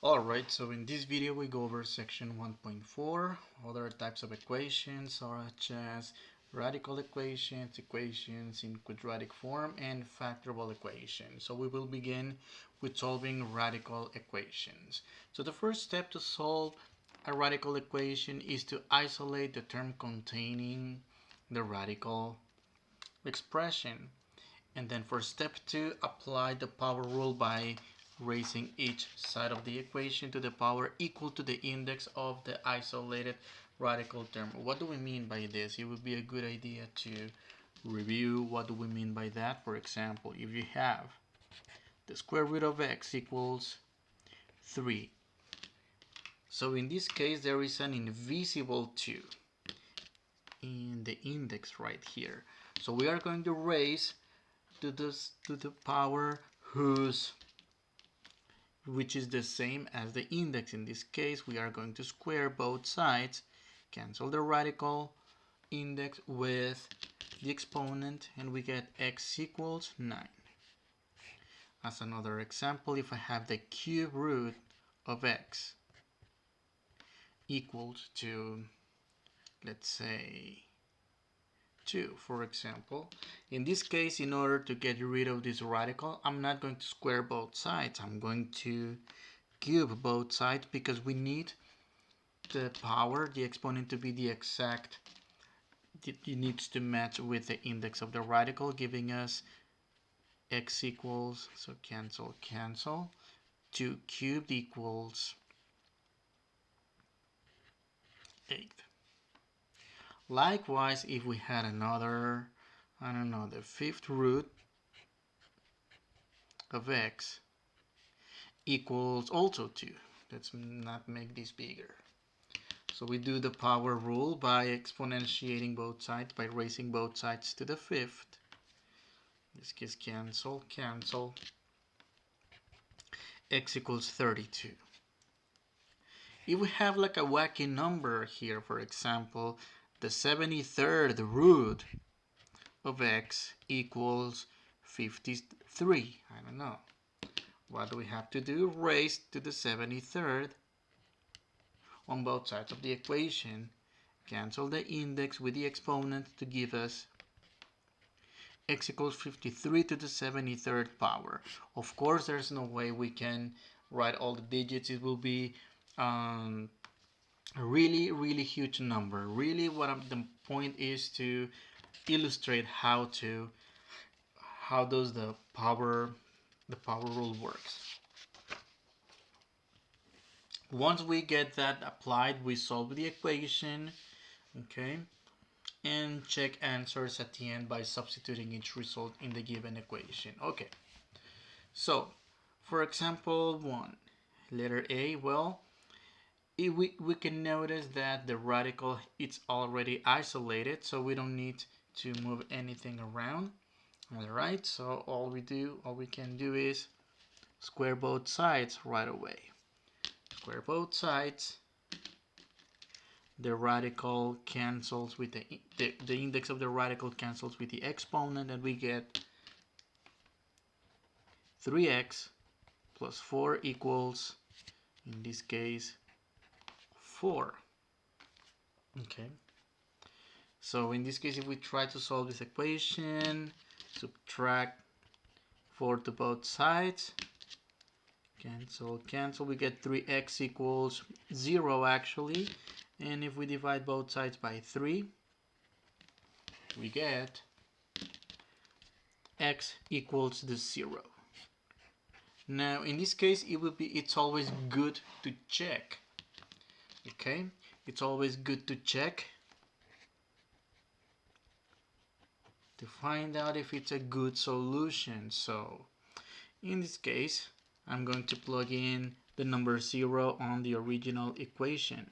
Alright, so in this video we go over section 1.4, other types of equations such as radical equations, equations in quadratic form, and factorable equations. So we will begin with solving radical equations. So the first step to solve a radical equation is to isolate the term containing the radical expression. And then for step 2, apply the power rule by raising each side of the equation to the power equal to the index of the isolated radical term. What do we mean by this? It would be a good idea to review what do we mean by that. For example, if you have the square root of x equals 3. So in this case there is an invisible 2 in the index right here. So we are going to raise to the power which is the same as the index. In this case we are going to square both sides, cancel the radical index with the exponent, and we get x equals 9. As another example, if I have the cube root of x equals to, let's say, 2, for example. In this case, in order to get rid of this radical, I'm not going to square both sides. I'm going to cube both sides because we need the power, the exponent, to be the exact. It needs to match with the index of the radical, giving us x equals, so cancel, cancel, 2 cubed equals 8. Likewise, if we had another, I don't know, the fifth root of x equals also 2. Let's not make this bigger. So we do the power rule by exponentiating both sides, by raising both sides to the fifth. In this case, cancel, cancel. X equals 32. If we have like a wacky number here, for example, the 73rd root of x equals 53. I don't know. What do we have to do? Raise to the 73rd on both sides of the equation. Cancel the index with the exponent to give us x equals 53 to the 73rd power. Of course, there's no way we can write all the digits. It will be a really huge number. Really, the point is to illustrate how does the power rule works. Once we get that applied, we solve the equation, okay, and check answers at the end by substituting each result in the given equation. Okay, so for example 1, letter A, well, we can notice that the radical it's already isolated, so we don't need to move anything around. Alright, so all we can do is square both sides right away. Square both sides. The radical cancels with the index of the radical cancels with the exponent, and we get 3x plus 4 equals, in this case, 4. Okay. So in this case, if we try to solve this equation, subtract 4 to both sides, cancel, cancel, we get 3x equals 0 actually. And if we divide both sides by 3, we get x equals the 0. Now in this case, it's always good to check. Okay, it's always good to check to find out if it's a good solution. So in this case, I'm going to plug in the number 0 on the original equation.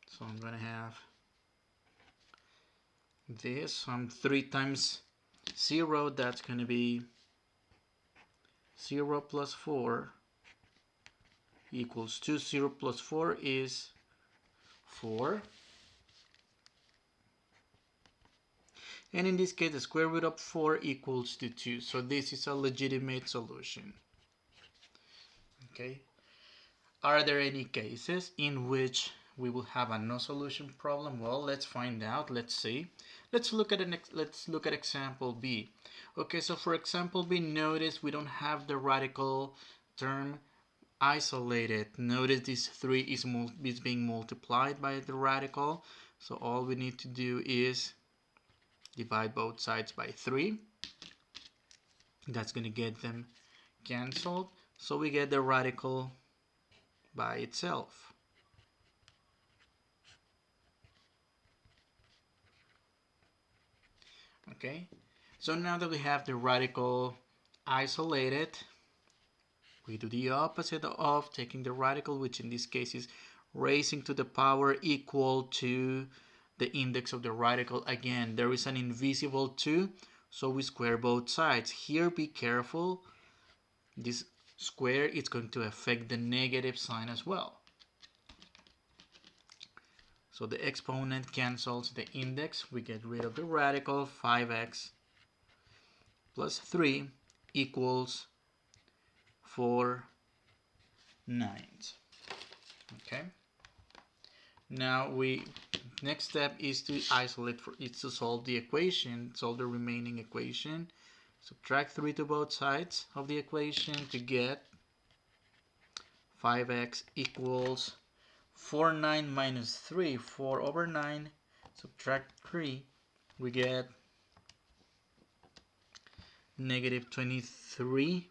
So I'm going to have this, 3 times 0, that's going to be 0 plus 4 equals 2. 0 plus 4 is 4. And in this case, the square root of 4 equals to 2. So this is a legitimate solution. Okay. Are there any cases in which we will have a no solution problem? Well, let's find out. Let's see. Let's look at example B. Okay, so for example B, notice we don't have the radical term isolated. Notice this 3 is being multiplied by the radical. So all we need to do is divide both sides by 3. That's going to get them canceled. So we get the radical by itself. Okay, so now that we have the radical isolated, we do the opposite of taking the radical, which in this case is raising to the power equal to the index of the radical. Again, there is an invisible 2, so we square both sides. Here, be careful. This square is going to affect the negative sign as well. So the exponent cancels the index. We get rid of the radical. 5x plus 3 equals 4/9. Okay. Now next step is to isolate to solve the equation, solve the remaining equation. Subtract 3 to both sides of the equation to get 5x equals 4/9 minus 3, 4/9. Subtract 3, we get negative 23/9.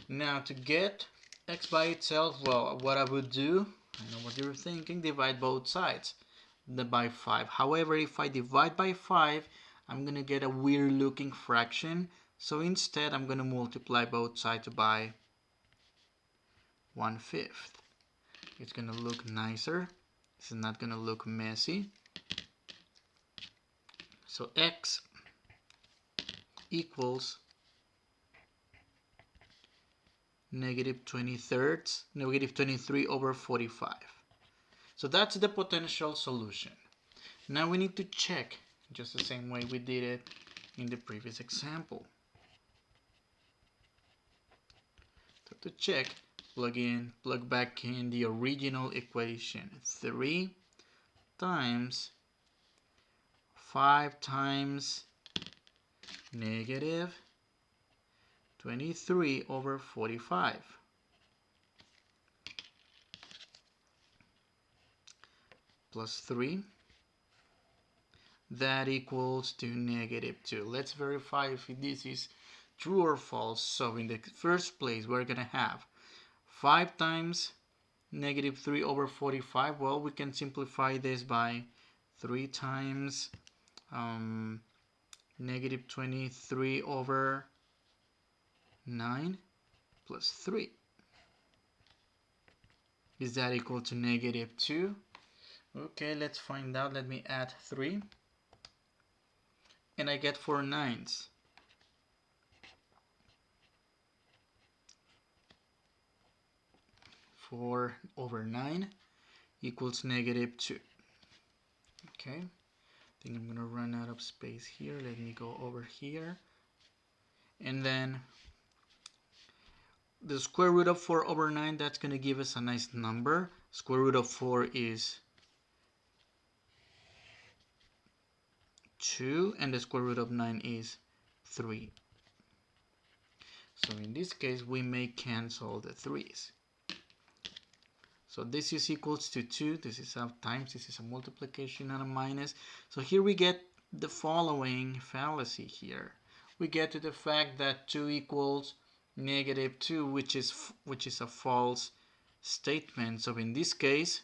Now to get x by itself, well, what I would do, I know what you're thinking, divide both sides by 5. However, if I divide by 5, I'm going to get a weird looking fraction. So instead, I'm going to multiply both sides by 1/5. It's going to look nicer. This is not going to look messy. So x equals negative 23/45. So that's the potential solution. Now we need to check just the same way we did it in the previous example. So to check, plug back in the original equation. 3 times 5 times negative 23/45 plus 3, that equals to negative 2. Let's verify if this is true or false. So in the first place, we're going to have 5 times negative 3/45. Well, we can simplify this by 3 times negative 23/9 plus 3. Is that equal to negative 2? Okay, let's find out. Let me add 3. And I get 4 9s. 4/9 equals negative 2. Okay, I think I'm gonna run out of space here. Let me go over here. And then the square root of 4/9, that's gonna give us a nice number. Square root of 4 is 2, and the square root of 9 is 3. So in this case, we may cancel the 3's. So this is equals to 2. This is a times. This is a multiplication and a minus. So here we get the following fallacy here. We get to the fact that 2 equals negative 2, which is a false statement. So in this case,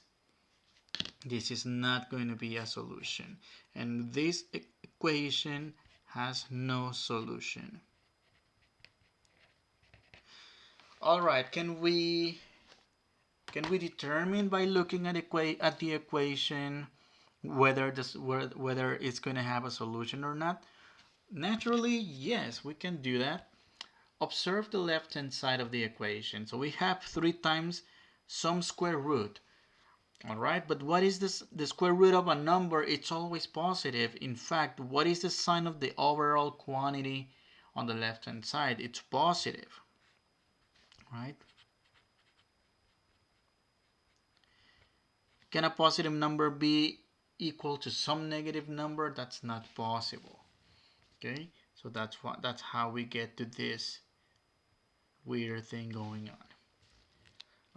this is not going to be a solution. And this equation has no solution. All right, can we determine by looking at the equation whether it's going to have a solution or not? Naturally, yes, we can do that. Observe the left-hand side of the equation. So we have 3 times some square root. All right, but what is this? The square root of a number, it's always positive. In fact, what is the sign of the overall quantity on the left hand side? It's positive, right? Can a positive number be equal to some negative number? That's not possible. Okay, so that's how we get to this weird thing going on.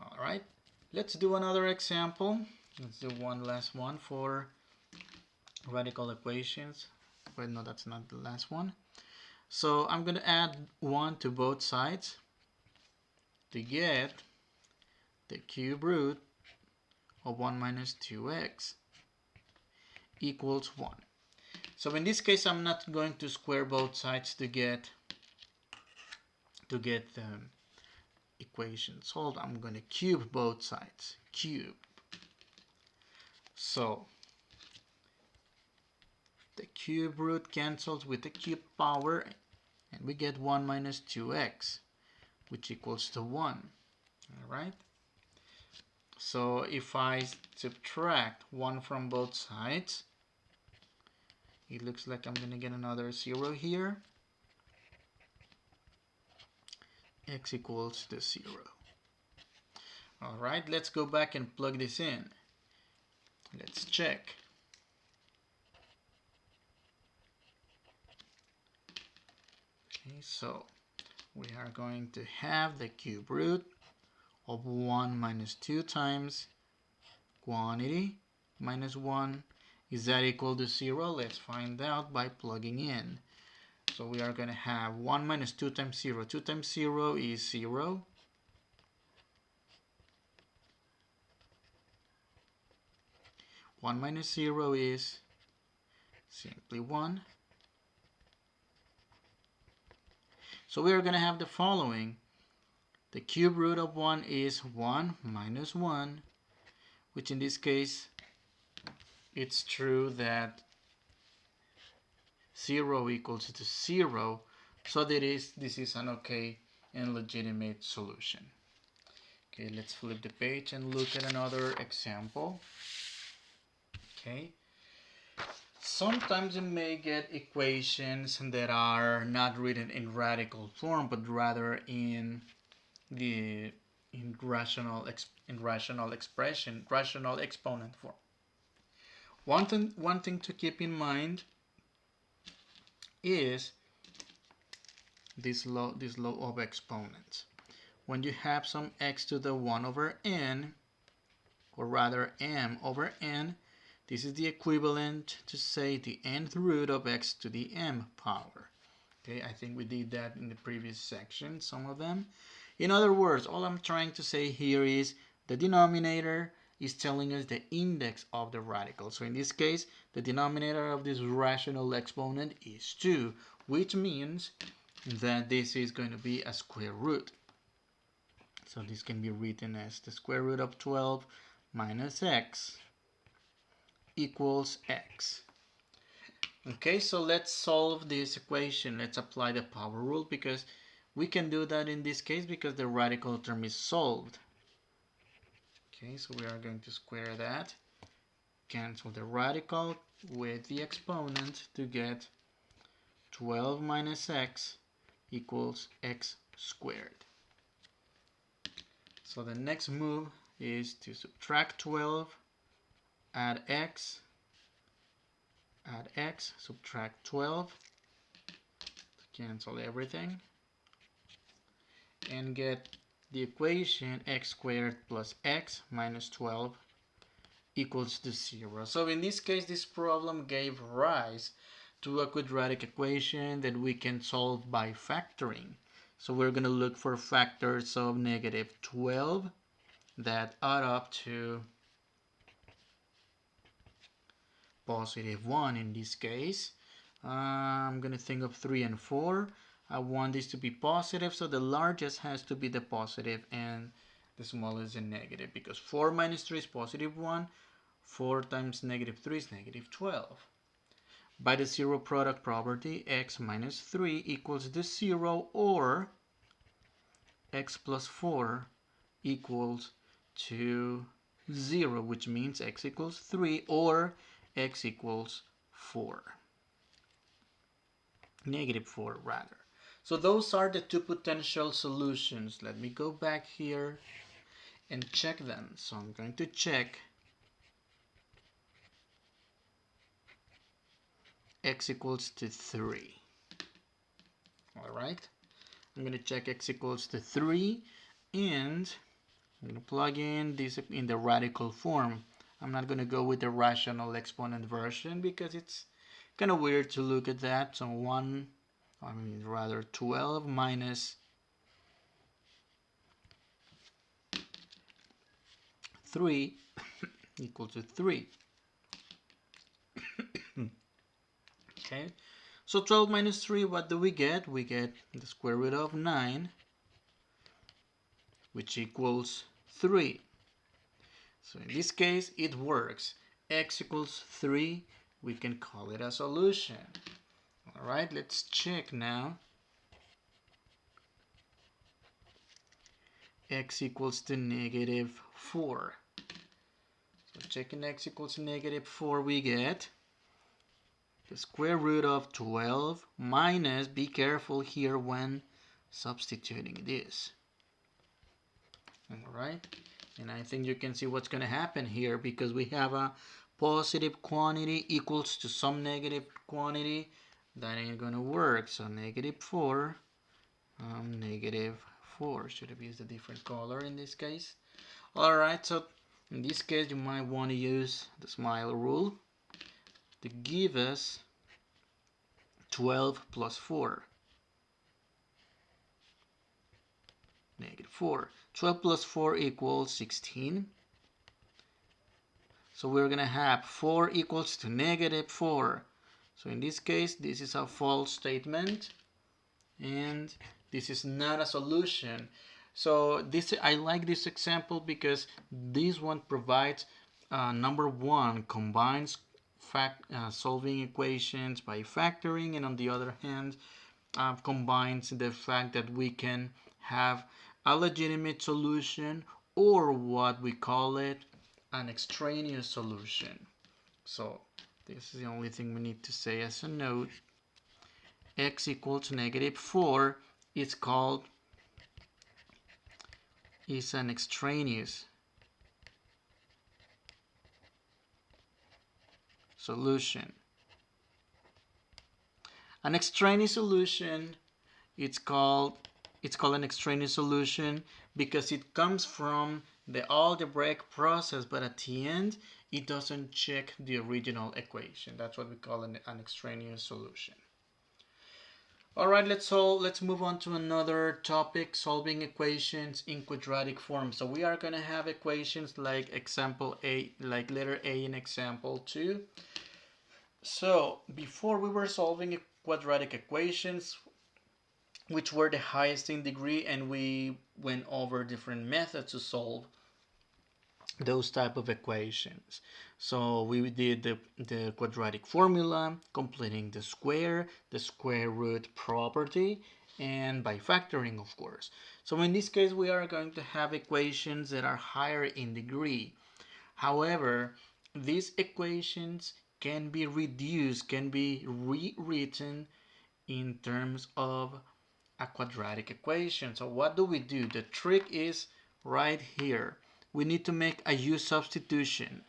All right, let's do another example. Let's do one last one for radical equations. Wait, no, that's not the last one. So I'm going to add 1 to both sides to get the cube root of 1 minus 2x equals 1. So in this case, I'm not going to square both sides to get the equation solved. I'm going to cube both sides. Cube. So the cube root cancels with the cube power, and we get 1 minus 2x, which equals to 1. All right. So if I subtract 1 from both sides, it looks like I'm going to get another 0 here. X equals to 0. All right, let's go back and plug this in. Let's check. Okay, so we are going to have the cube root of 1 minus 2 times quantity minus 1. Is that equal to 0? Let's find out by plugging in. So we are going to have 1 minus 2 times 0. 2 times 0 is 0. 1 minus 0 is simply 1. So we are going to have the following. The cube root of 1 is 1 minus 1, which in this case, it's true that 0 equals to 0, so this is an okay and legitimate solution. Okay, let's flip the page and look at another example. Okay, sometimes you may get equations that are not written in radical form, but rather in rational exponent form. One thing to keep in mind is this law of exponents. When you have some x to the 1 over n, or rather m over n, this is the equivalent to say the nth root of x to the m power. Okay, I think we did that in the previous section, some of them. In other words, all I'm trying to say here is the denominator is telling us the index of the radical. So in this case, the denominator of this rational exponent is 2, which means that this is going to be a square root. So this can be written as the square root of 12 minus x equals x. Okay, so let's solve this equation. Let's apply the power rule, because we can do that in this case because the radical term is solved. Okay, so we are going to square that, cancel the radical with the exponent to get 12 minus x equals x squared. So the next move is to subtract 12, add x, subtract 12, cancel everything, and get the equation x squared plus x minus 12 equals to 0. So in this case, this problem gave rise to a quadratic equation that we can solve by factoring. So we're going to look for factors of negative 12 that add up to positive 1 in this case. I'm going to think of 3 and 4. I want this to be positive, so the largest has to be the positive and the smallest the negative, because 4 minus 3 is positive 1. 4 times negative 3 is negative 12. By the zero product property, x minus 3 equals to 0, or x plus 4 equals to 0, which means x equals 3 or x equals 4. Negative 4 rather. So those are the two potential solutions. Let me go back here and check them. So I'm going to check x equals to 3. Alright, I'm going to check x equals to 3 and I'm going to plug in this in the radical form. I'm not going to go with the rational exponent version because it's kind of weird to look at that. So 12 minus 3 equal to 3. Okay, so 12 minus 3, what do we get? We get the square root of 9, which equals 3. So in this case, it works. X equals 3, we can call it a solution. All right, let's check now. X equals to negative 4. So checking x equals to negative 4, we get the square root of 12 minus, be careful here when substituting this. All right, and I think you can see what's going to happen here because we have a positive quantity equals to some negative quantity. That ain't going to work. So negative 4, negative 4. Should have used a different color in this case. All right, so in this case, you might want to use the smile rule to give us 12 plus 4. Negative 4. 12 plus 4 equals 16. So we're going to have 4 equals to negative 4. So in this case, this is a false statement. And this is not a solution. So I like this example because this one provides number one, combines solving equations by factoring, and on the other hand combines the fact that we can have a legitimate solution or what we call it an extraneous solution. So this is the only thing we need to say as a note. X equals negative 4 is an extraneous solution. An extraneous solution, it's called an extraneous solution because it comes from the algebraic process, but at the end it doesn't check the original equation. That's what we call an extraneous solution. All right, let's move on to another topic, solving equations in quadratic form. So we are going to have equations like example A, like letter A in example 2. So before we were solving quadratic equations, which were the highest in degree, and we went over different methods to solve those type of equations. So we did the quadratic formula, completing the square root property, and by factoring, of course. So in this case, we are going to have equations that are higher in degree. However, these equations can be reduced, can be rewritten in terms of a quadratic equation. So what do? The trick is right here. We need to make a u substitution.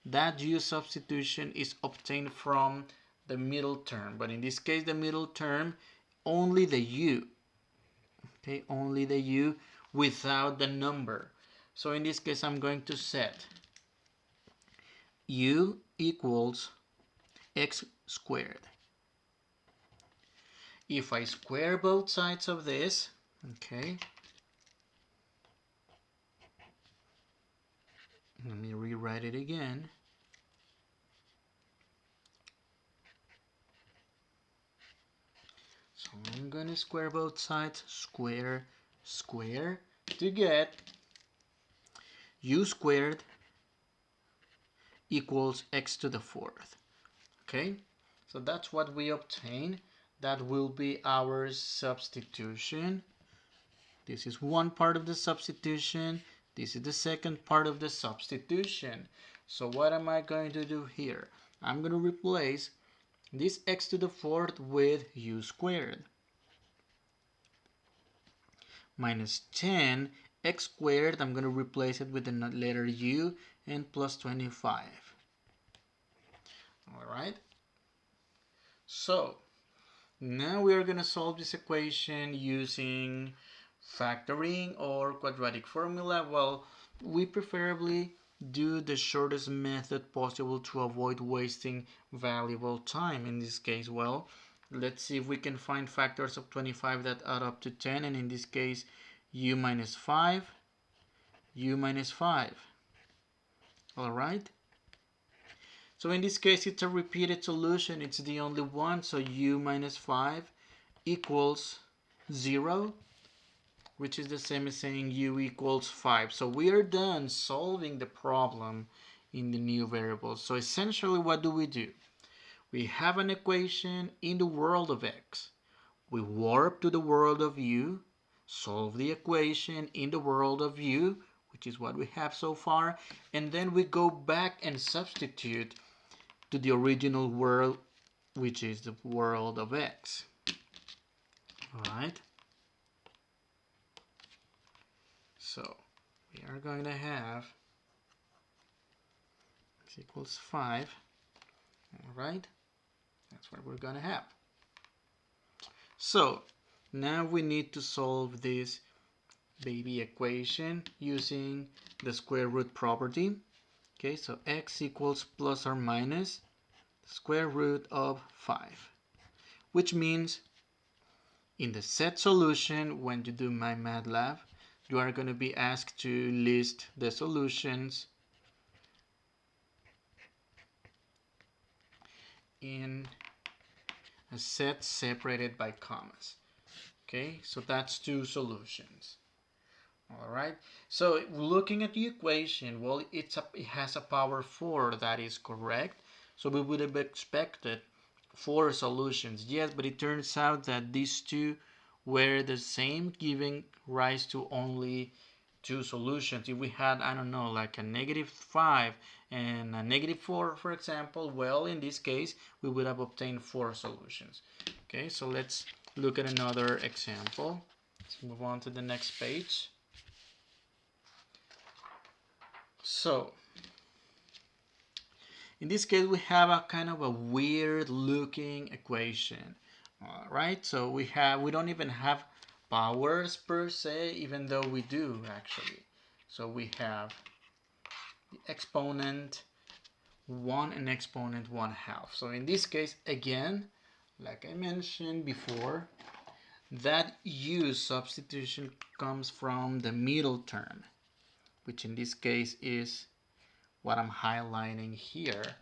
That u substitution is obtained from the middle term, but in this case the middle term, only the u, okay, only the u without the number. So in this case I'm going to set u equals x squared. If I square both sides of this, okay, let me rewrite it again. So I'm going to square both sides, square, to get u squared equals x to the 4th. Okay, so that's what we obtain. That will be our substitution. This is one part of the substitution. This is the second part of the substitution. So what am I going to do here? I'm going to replace this x to the fourth with u squared minus 10 x squared. I'm going to replace it with the letter u and plus 25. All right. So now we are going to solve this equation using factoring or quadratic formula. Well, we preferably do the shortest method possible to avoid wasting valuable time. In this case, well, let's see if we can find factors of 25 that add up to 10, and in this case, u minus 5, u minus 5. All right. So in this case, it's a repeated solution. It's the only one. So u minus 5 equals 0, which is the same as saying u equals 5. So we are done solving the problem in the new variable. So essentially, what do? We have an equation in the world of x. We warp to the world of u, solve the equation in the world of u, which is what we have so far, and then we go back and substitute to the original world, which is the world of x. All right. So we are going to have x equals 5. All right. That's what we're going to have. So now we need to solve this baby equation using the square root property. Okay, so x equals plus or minus the square root of 5, which means in the set solution, when you do MyMathLab, you are going to be asked to list the solutions in a set separated by commas. Okay, so that's two solutions. All right, so looking at the equation, well, it has a power 4. That is correct. So we would have expected 4 solutions. Yes, but it turns out that these two were the same, giving rise to only 2 solutions. If we had, I don't know, like a -5 and a -4, for example, well, in this case, we would have obtained 4 solutions. Okay, so let's look at another example. Let's move on to the next page. So in this case, we have a kind of a weird looking equation. All right, so we don't even have powers per se, even though we do actually. So we have the exponent 1 and exponent 1/2. So in this case, again, like I mentioned before, that u substitution comes from the middle term, which in this case is what I'm highlighting here,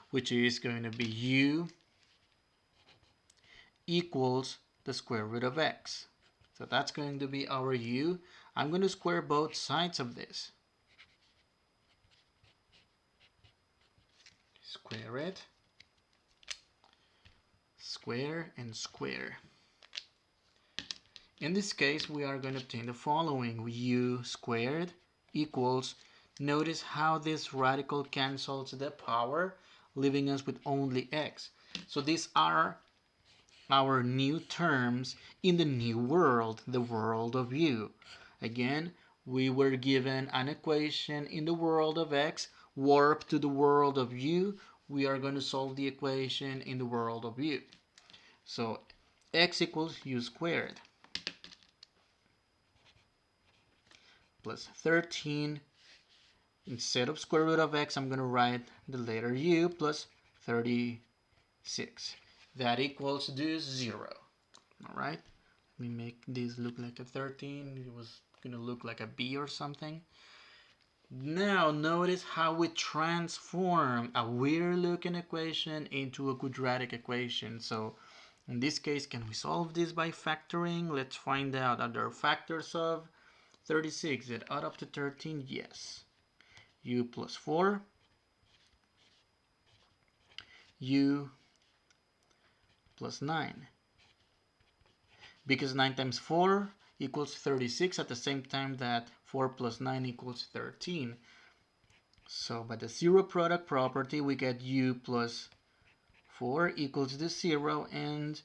which is going to be u equals the square root of x. So that's going to be our u. I'm going to square both sides of this. Square it. Square and square. In this case, we are going to obtain the following. U squared equals, notice how this radical cancels the power, leaving us with only x. So these are our new terms in the new world, the world of u. Again, we were given an equation in the world of x, warped to the world of u. We are going to solve the equation in the world of u. So x equals u squared plus 13. Instead of square root of x, I'm going to write the letter u plus 36. That equals to 0. All right, let me make this look like a 13. It was going to look like a b or something. Now notice how we transform a weird looking equation into a quadratic equation. So in this case, can we solve this by factoring? Let's find out. Are there factors of 36 that add up to 13? Yes. U plus 4, u plus 9. Because 9 times 4 equals 36 at the same time that 4 plus 9 equals 13. So by the zero product property, we get u plus 4 equals to 0 and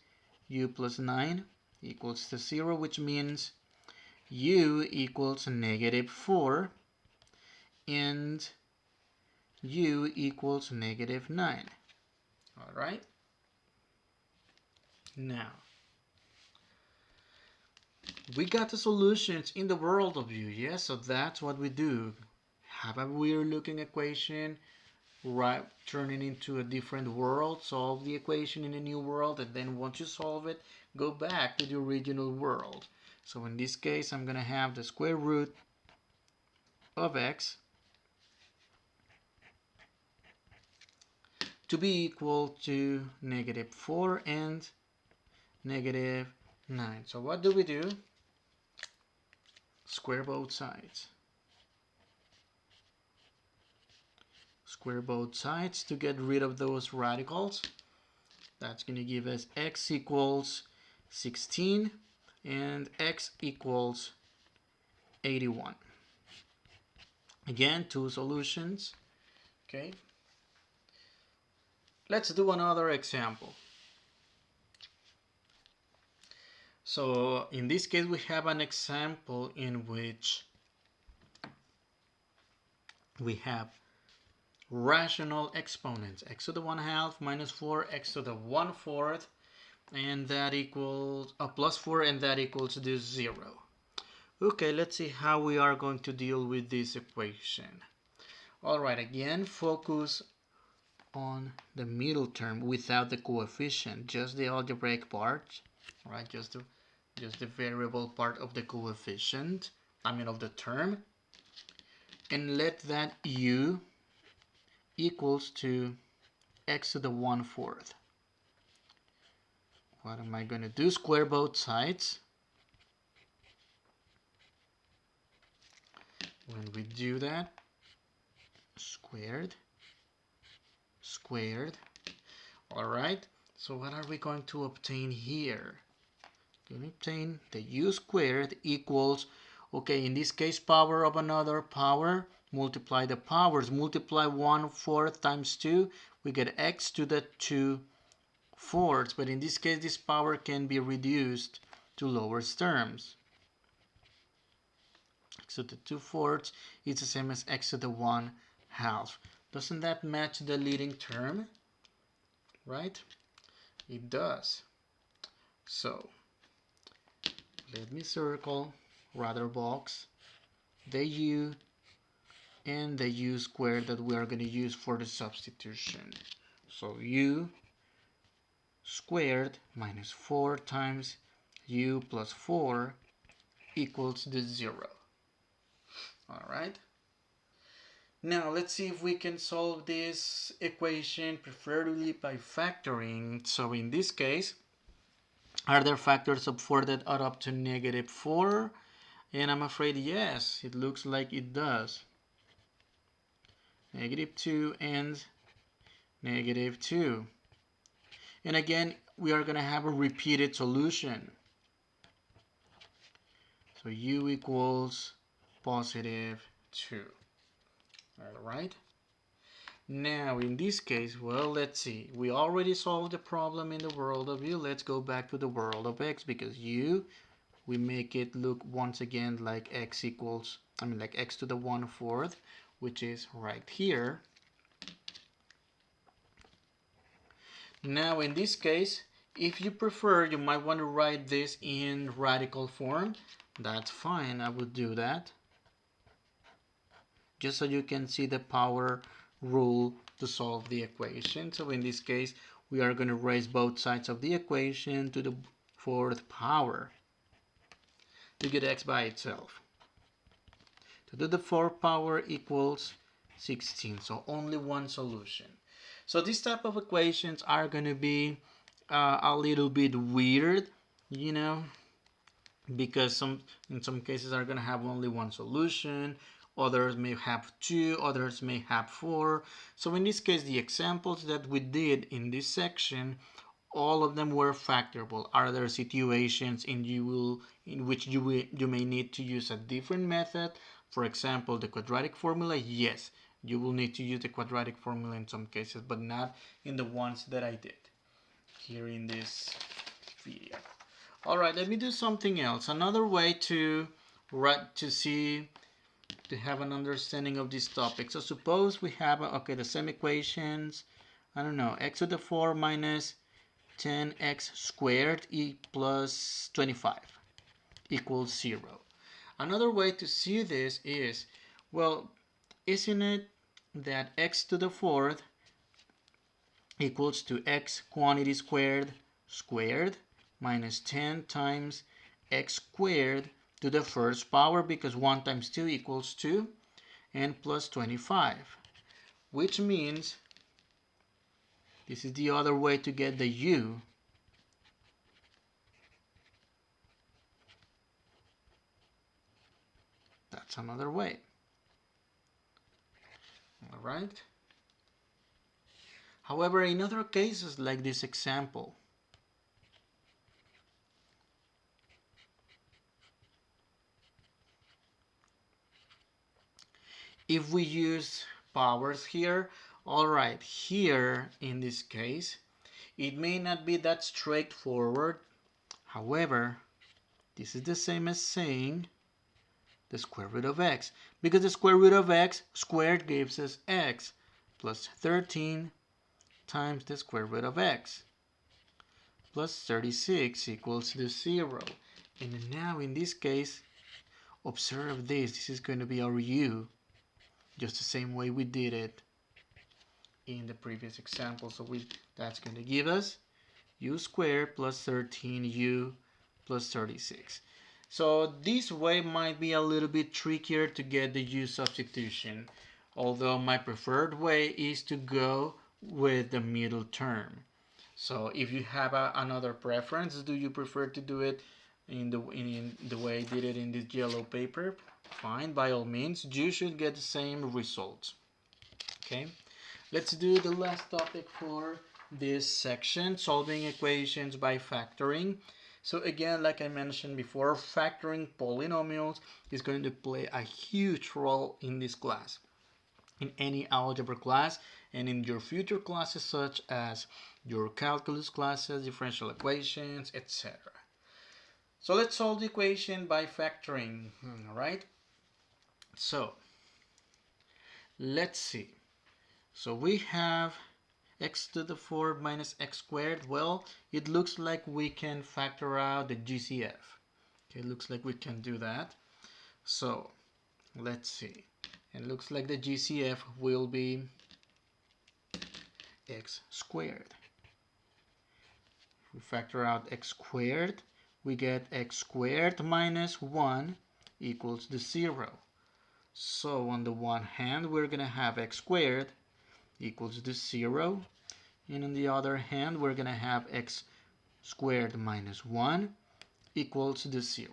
u plus 9 equals to 0, which means u equals negative 4 and u equals negative 9. All right. Now, we got the solutions in the world of u, yes? So that's what we do. Have a weird looking equation, right, turn it into a different world, solve the equation in a new world, and then once you solve it, go back to the original world. So in this case, I'm going to have the square root of x to be equal to negative 4 and negative 9. So what do we do? Square both sides. Square both sides to get rid of those radicals. That's going to give us x equals 16 and x equals 81. Again, two solutions. Okay. Let's do another example. So in this case, we have an example in which we have rational exponents, x to the 1/2 minus 4, x to the 1/4, and that equals plus 4, and that equals to 0. Okay, let's see how we are going to deal with this equation. All right, again, focus on the middle term without the coefficient, just the algebraic part, right? Just the variable part of the coefficient, of the term, and let that u equals to x to the 1/4. What am I going to do? Square both sides. When we do that, squared, squared. All right, so what are we going to obtain here? Going to obtain the u squared equals, okay, in this case, power of another power, multiply the powers, multiply 1/4 times 2, we get x to the 2/4, but in this case, this power can be reduced to lower terms. X to the 2/4 is the same as x to the 1/2. Doesn't that match the leading term? Right? It does. So, let me circle, rather box, the u and the u squared that we are going to use for the substitution. So u squared minus 4 times u plus 4 equals to 0. All right. Now let's see if we can solve this equation, preferably by factoring. So in this case, are there factors of 4 that add up to negative 4? And I'm afraid yes, it looks like it does. Negative 2 and negative 2. And again, we are going to have a repeated solution. So u equals positive 2. All right. Now, in this case, well, let's see. We already solved the problem in the world of u. Let's go back to the world of x, because u, we make it look once again like x equals, like x to the 1/4, which is right here. Now, in this case, if you prefer, you might want to write this in radical form. That's fine, I would do that. Just so you can see the power rule to solve the equation. So in this case, we are going to raise both sides of the equation to the 4th power to get x by itself. To the 4th power equals 16. So only one solution. So these type of equations are going to be a little bit weird, because in some cases are going to have only one solution. Others may have 2, others may have 4. So in this case, the examples that we did in this section all of them were factorable. Are there situations in which you may need to use a different method? For example, the quadratic formula, yes, you will need to use the quadratic formula in some cases, but not in the ones that I did here in this video. All right, let me do something else. Another way to have an understanding of this topic. So suppose we have the same equations. I don't know, x to the 4 minus 10x squared plus 25 equals 0. Another way to see this is, well, isn't it that x to the 4th equals to x quantity squared minus 10 times x squared to the first power, because 1 times 2 equals 2, and plus 25, which means this is the other way to get the u. That's another way. All right. However, in other cases like this example, if we use powers here, all right, here in this case, it may not be that straightforward. However, this is the same as saying the square root of x, because the square root of x squared gives us x plus 13 times the square root of x plus 36 equals to 0. And now in this case, observe this. This is going to be our u, just the same way we did it in the previous example. So that's going to give us u squared plus 13u plus 36. So this way might be a little bit trickier to get the u substitution, although my preferred way is to go with the middle term. So if you have another preference, do you prefer to do it in the way I did it in this yellow paper? Fine, by all means, you should get the same results. Okay, let's do the last topic for this section, solving equations by factoring. So again, like I mentioned before, factoring polynomials is going to play a huge role in this class, in any algebra class, and in your future classes such as your calculus classes, differential equations, etc. So let's solve the equation by factoring. All right, so let's see. So we have x to the 4 minus x squared. Well, it looks like we can factor out the GCF. Okay, it looks like we can do that. So let's see. It looks like the GCF will be x squared. If we factor out x squared, we get x squared minus 1 equals to 0. So on the one hand, we're going to have x squared equals to 0. And on the other hand, we're going to have x squared minus 1 equals to 0.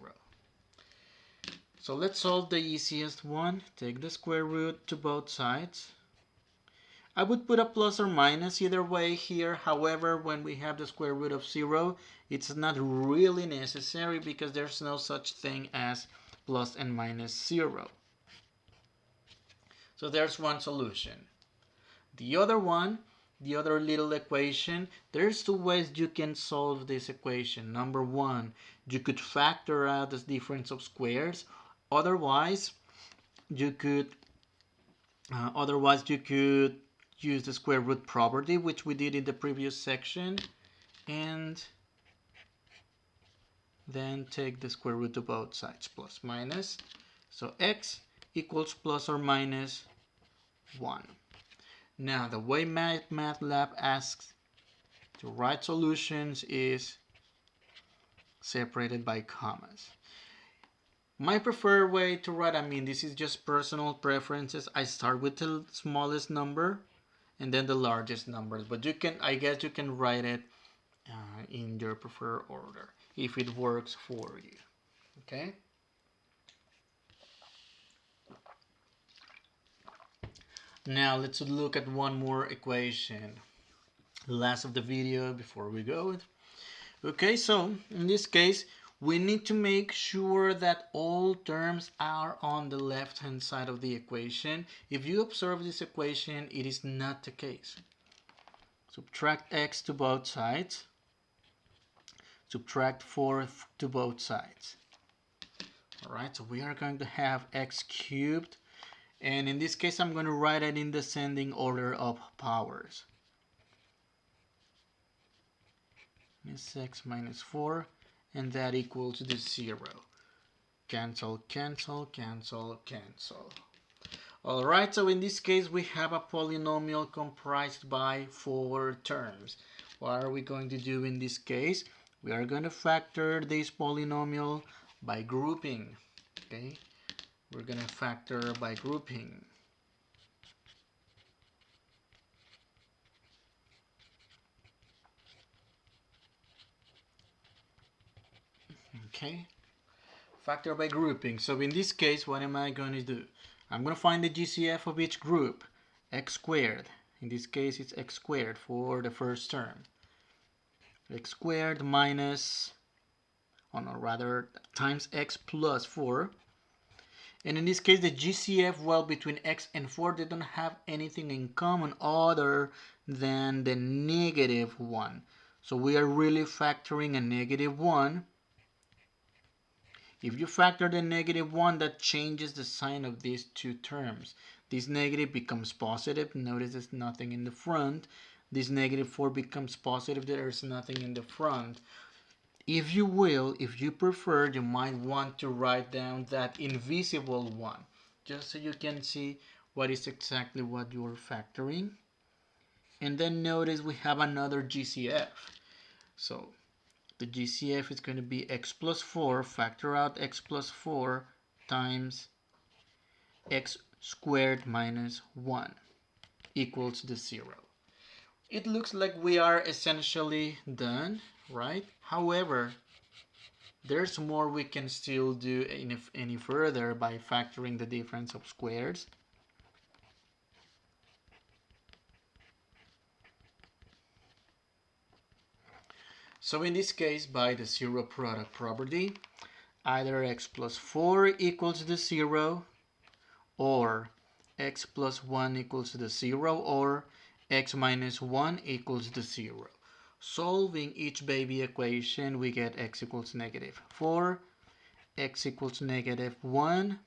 So let's solve the easiest one. Take the square root to both sides. I would put a plus or minus either way here. However, when we have the square root of 0, it's not really necessary because there's no such thing as plus and minus 0. So there's one solution. The other one, the other little equation, there's two ways you can solve this equation. Number one, you could factor out the difference of squares. Otherwise, you could use the square root property, which we did in the previous section, and then take the square root of both sides, plus minus. So x equals plus or minus 1. Now, the way MATLAB asks to write solutions is separated by commas. My preferred way to write, this is just personal preferences. I start with the smallest number and then the largest numbers, but I guess you can write it in your preferred order if it works for you. Okay. Now let's look at one more equation. last of the video before we go. Okay, so in this case, we need to make sure that all terms are on the left hand side of the equation. If you observe this equation, it is not the case. Subtract x to both sides. Subtract 4 to both sides. Alright, so we are going to have x cubed. And in this case, I'm going to write it in descending order of powers. Minus x minus 4, and that equals the 0. Cancel, cancel, cancel, cancel. Alright, so in this case we have a polynomial comprised by 4 terms. What are we going to do in this case? We are going to factor this polynomial by grouping. Okay, we're going to factor by grouping. Okay, factor by grouping. So in this case, what am I going to do? I'm going to find the GCF of each group, x squared. In this case, it's x squared for the first term. X squared minus, rather times x plus 4. And in this case, the GCF, well, between x and 4, they don't have anything in common other than the negative 1. So we are really factoring a negative 1. If you factor the negative 1, that changes the sign of these two terms. This negative becomes positive. Notice there's nothing in the front. This negative 4 becomes positive. There's nothing in the front. If you will, if you prefer, you might want to write down that invisible 1, just so you can see what is exactly what you're factoring. And then notice we have another GCF. So the GCF is going to be x plus 4, factor out x plus 4 times x squared minus 1 equals the 0. It looks like we are essentially done, right? However, there's more we can still do any further by factoring the difference of squares. So in this case, by the zero product property, either x plus 4 equals the 0, or x plus 1 equals the 0, or x minus 1 equals the 0. Solving each baby equation, we get x equals negative 4, x equals negative 1,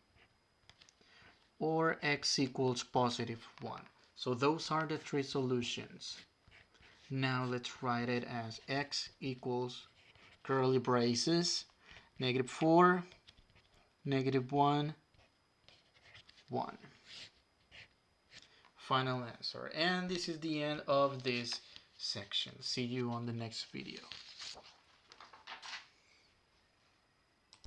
or x equals positive 1. So those are the three solutions. Now let's write it as x equals curly braces, negative 4, negative 1, 1. Final answer. And this is the end of this section. See you on the next video.